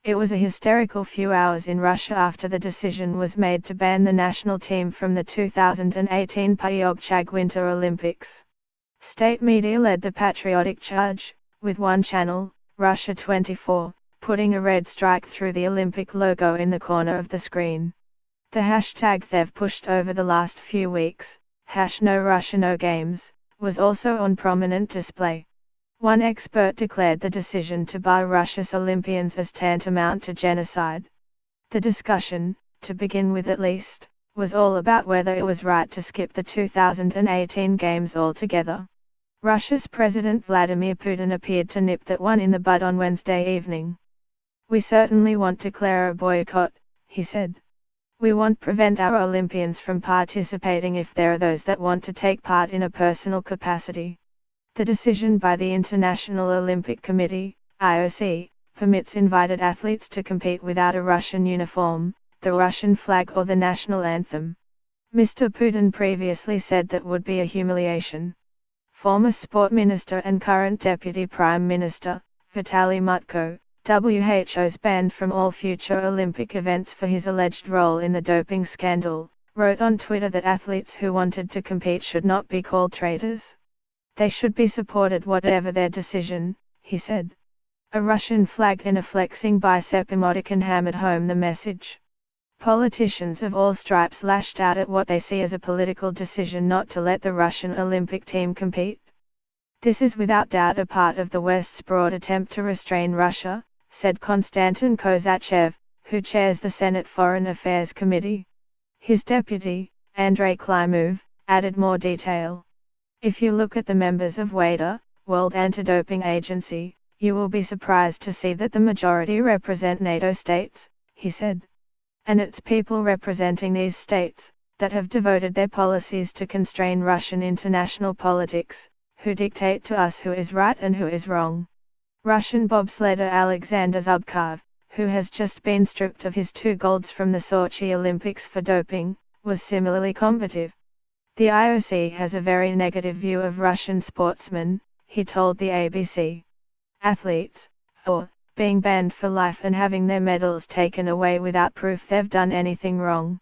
It was a hysterical few hours in Russia after the decision was made to ban the national team from the 2018 Pyeongchang Winter Olympics. State media led the patriotic charge, with one channel, Russia 24, putting a red strike through the Olympic logo in the corner of the screen. The hashtag they've pushed over the last few weeks, #NoRussiaNoGames, was also on prominent display. One expert declared the decision to bar Russia's Olympians as tantamount to genocide. The discussion, to begin with at least, was all about whether it was right to skip the 2018 Games altogether. Russia's President Vladimir Putin appeared to nip that one in the bud on Wednesday evening. "We certainly want to declare a boycott," he said. "We want to prevent our Olympians from participating if there are those that want to take part in a personal capacity. The decision by the International Olympic Committee, IOC, permits invited athletes to compete without a Russian uniform, the Russian flag or the national anthem." Mr. Putin previously said that would be a humiliation. Former sport minister and current deputy prime minister, Vitaly Mutko, WHO's banned from all future Olympic events for his alleged role in the doping scandal, wrote on Twitter that athletes who wanted to compete should not be called traitors. "They should be supported whatever their decision," he said. A Russian flag and a flexing bicep emoticon hammered home the message. Politicians of all stripes lashed out at what they see as a political decision not to let the Russian Olympic team compete. "This is without doubt a part of the West's broad attempt to restrain Russia," said Konstantin Kozachev, who chairs the Senate Foreign Affairs Committee. His deputy, Andrei Klymov, added more detail. "If you look at the members of WADA, World Anti-Doping Agency, you will be surprised to see that the majority represent NATO states," he said. "And it's people representing these states, that have devoted their policies to constrain Russian international politics, who dictate to us who is right and who is wrong." Russian bobsledder Alexander Zubkov, who has just been stripped of his 2 golds from the Sochi Olympics for doping, was similarly combative. "The IOC has a very negative view of Russian sportsmen," he told the ABC. "Athletes, being banned for life and having their medals taken away without proof they've done anything wrong.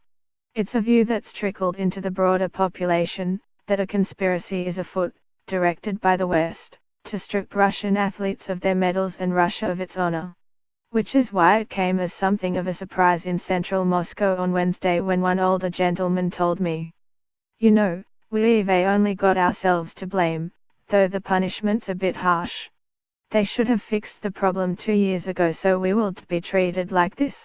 It's a view that's trickled into the broader population, that a conspiracy is afoot, directed by the West, to strip Russian athletes of their medals and Russia of its honor. Which is why it came as something of a surprise in central Moscow on Wednesday when one older gentleman told me, 'You know, we've only got ourselves to blame, though the punishment's a bit harsh. They should have fixed the problem 2 years ago so we won't be treated like this.'"